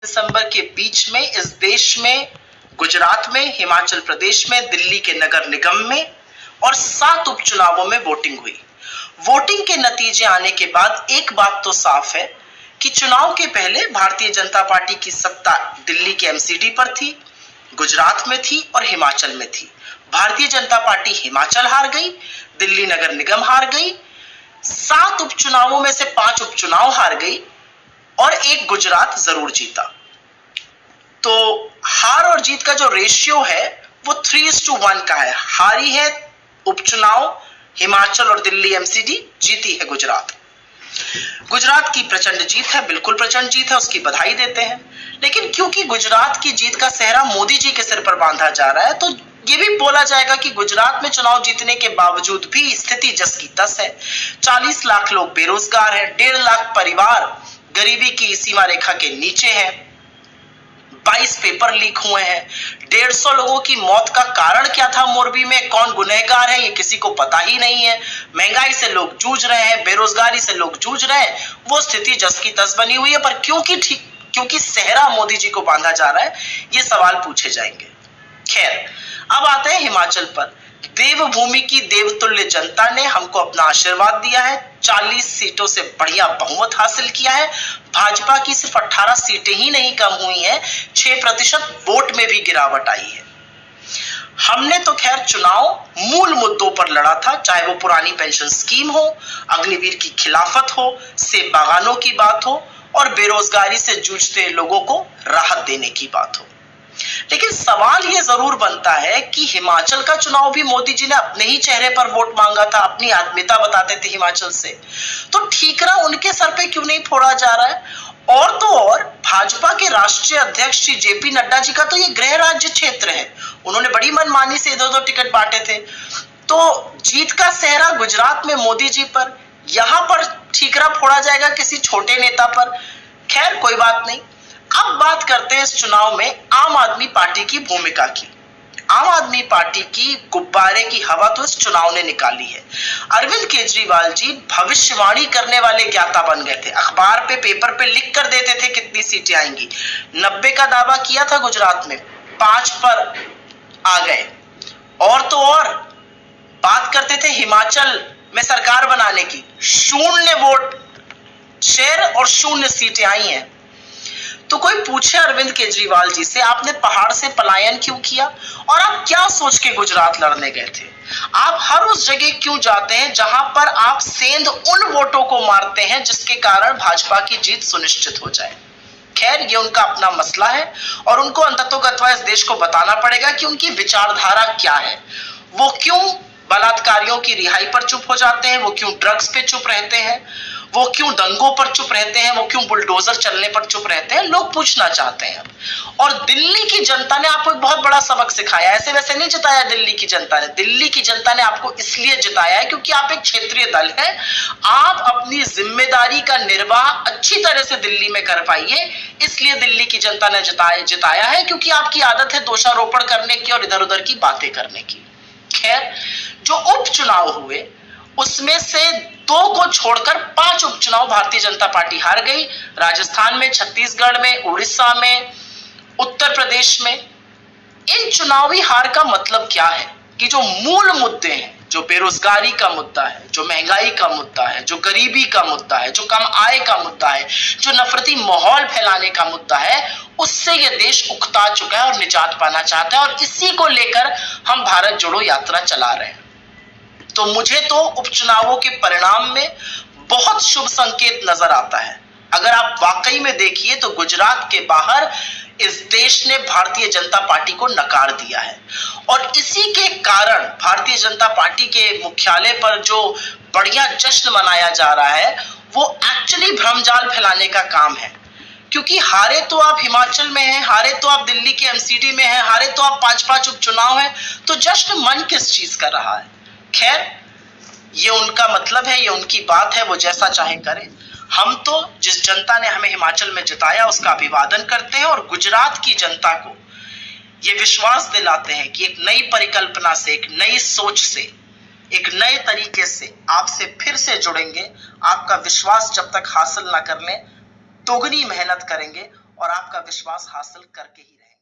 दिसंबर के बीच में इस देश में, गुजरात में, हिमाचल प्रदेश में, दिल्ली के नगर निगम में और 7 उपचुनावों में वोटिंग हुई। वोटिंग के नतीजे आने के बाद एक बात तो साफ है कि चुनाव के पहले भारतीय जनता पार्टी की सत्ता दिल्ली के एमसीडी पर थी, गुजरात में थी और हिमाचल में थी। भारतीय जनता पार्टी हिमाचल हार गई, दिल्ली नगर निगम हार गई, 7 उपचुनावों में से 5 उपचुनाव हार गई और एक गुजरात जरूर जीता। तो हार और जीत का जो रेशियो है वो 3:1 का है। हारी है उपचुनाव हिमाचल और दिल्ली एमसीडी, जीती है गुजरात। गुजरात की प्रचंड जीत है, बिल्कुल प्रचंड जीत है, उसकी बधाई देते हैं। लेकिन क्योंकि गुजरात की जीत का सेहरा मोदी जी के सिर पर बांधा जा रहा है, तो ये भी बोला जाएगा कि गुजरात में चुनाव जीतने के बावजूद भी स्थिति जस की तस है। 40 लाख लोग बेरोजगार हैं, 1.5 लाख परिवार गरीबी की सीमा रेखा के नीचे हैं, 22 पेपर लीक हुए हैं, 150 लोगों की मौत का कारण क्या था मोरबी में, कौन गुनहगार है, ये किसी को पता ही नहीं है। महंगाई से लोग जूझ रहे हैं, बेरोजगारी से लोग जूझ रहे हैं, वो स्थिति जस की तस बनी हुई है। पर क्योंकि सेहरा मोदी जी को बांधा जा रहा है, ये सवाल पूछे जाएंगे। खैर, अब आते हैं हिमाचल पर। देवभूमि की देवतुल्य जनता ने हमको अपना आशीर्वाद दिया है, 40 सीटों से बढ़िया बहुमत हासिल किया है। भाजपा की सिर्फ 18 सीटें ही नहीं कम हुई हैं, 6% वोट में भी गिरावट आई है। हमने तो खैर चुनाव मूल मुद्दों पर लड़ा था, चाहे वो पुरानी पेंशन स्कीम हो, अग्निवीर की खिलाफत हो, सेब बागानों की बात हो और बेरोजगारी से जूझते लोगों को राहत देने की बात हो। लेकिन सवाल यह जरूर बनता है कि हिमाचल का चुनाव भी मोदी जी ने अपने ही चेहरे पर वोट मांगा था, अपनी आत्मीयता बताते थे हिमाचल से, तो ठीकरा उनके सर पे क्यों नहीं फोड़ा जा रहा है? और तो और भाजपा के राष्ट्रीय अध्यक्ष श्री जेपी नड्डा जी का तो ये गृह राज्य क्षेत्र है, उन्होंने बड़ी मनमानी से इधर उधर टिकट बांटे थे। तो जीत का सेहरा गुजरात में मोदी जी पर, यहां पर ठीकरा फोड़ा जाएगा किसी छोटे नेता पर। खैर, कोई बात नहीं। अब बात करते हैं इस चुनाव में आम आदमी पार्टी की भूमिका की। आम आदमी पार्टी की गुब्बारे की हवा तो इस चुनाव ने निकाली है। अरविंद केजरीवाल जी भविष्यवाणी करने वाले ज्ञाता बन गए थे, अखबार पे, पेपर पे लिख कर देते थे कितनी सीटें आएंगी। 90 का दावा किया था गुजरात में, 5 पर आ गए। और तो और बात करते थे हिमाचल में सरकार बनाने की, 0 वोट शेयर और 0 सीटें आई हैं। तो कोई पूछे अरविंद केजरीवाल जी से, आपने पहाड़ से पलायन क्यों किया और आप क्या सोच के गुजरात लड़ने गए थे? आप हर उस जगह क्यों जाते हैं जहां पर आप सेंध उन वोटों को मारते हैं जिसके कारण भाजपा की जीत सुनिश्चित हो जाए? खैर, ये उनका अपना मसला है और उनको अंततोगत्वा इस देश को बताना पड़ेगा कि उनकी विचारधारा क्या है। वो क्यों बलात्कारियों की रिहाई पर चुप हो जाते हैं, वो क्यों ड्रग्स पे चुप रहते हैं, वो क्यों दंगों पर चुप रहते हैं, वो क्यों बुलडोजर चलने पर चुप रहते हैं, लोग पूछना चाहते हैं। और दिल्ली की जनता ने आपको एक बहुत बड़ा सबक सिखाया। ऐसे वैसे नहीं जिताया दिल्ली की जनता ने, दिल्ली की जनता ने आपको इसलिए जिताया है क्योंकि आप एक क्षेत्रीय दल है। आप अपनी जिम्मेदारी का निर्वाह अच्छी तरह से दिल्ली में कर पाइए, इसलिए दिल्ली की जनता ने जिताया है, क्योंकि आपकी आदत है दोषारोपण करने की और इधर उधर की बातें करने की। खैर, जो उपचुनाव हुए उसमें से 2 को छोड़कर 5 उपचुनाव भारतीय जनता पार्टी हार गई। राजस्थान में, छत्तीसगढ़ में, उड़ीसा में, उत्तर प्रदेश में। इन चुनावी हार का मतलब क्या है कि जो मूल मुद्दे हैं, जो बेरोजगारी का मुद्दा है, जो महंगाई का मुद्दा है, जो गरीबी का मुद्दा है, जो कम आय का मुद्दा है, जो नफरती माहौल फैलाने का मुद्दा है, उससे यह देश उकता चुका है और निजात पाना चाहता है। और इसी को लेकर हम भारत जोड़ो यात्रा चला रहे हैं। तो मुझे तो उपचुनावों के परिणाम में बहुत शुभ संकेत नजर आता है। अगर आप वाकई में देखिए तो गुजरात के बाहर इस देश ने भारतीय जनता पार्टी को नकार दिया है और इसी के कारण भारतीय जनता पार्टी के मुख्यालय पर जो बढ़िया जश्न मनाया जा रहा है वो एक्चुअली भ्रमजाल फैलाने का काम है। क्योंकि हारे तो आप हिमाचल में हैं, हारे तो आप दिल्ली के एमसीडी में हैं, हारे तो आप 5-5 उपचुनाव हैं, तो जश्न मन किस चीज कर रहा है? खैर, ये उनका मतलब है, ये उनकी बात है, वो जैसा चाहे करें। हम तो जिस जनता ने हमें हिमाचल में जिताया उसका अभिवादन करते हैं और गुजरात की जनता को ये विश्वास दिलाते हैं कि एक नई परिकल्पना से, एक नई सोच से, एक नए तरीके से आपसे फिर से जुड़ेंगे। आपका विश्वास जब तक हासिल ना कर लें, दोगुनी मेहनत करेंगे और आपका विश्वास हासिल करके ही रहेंगे।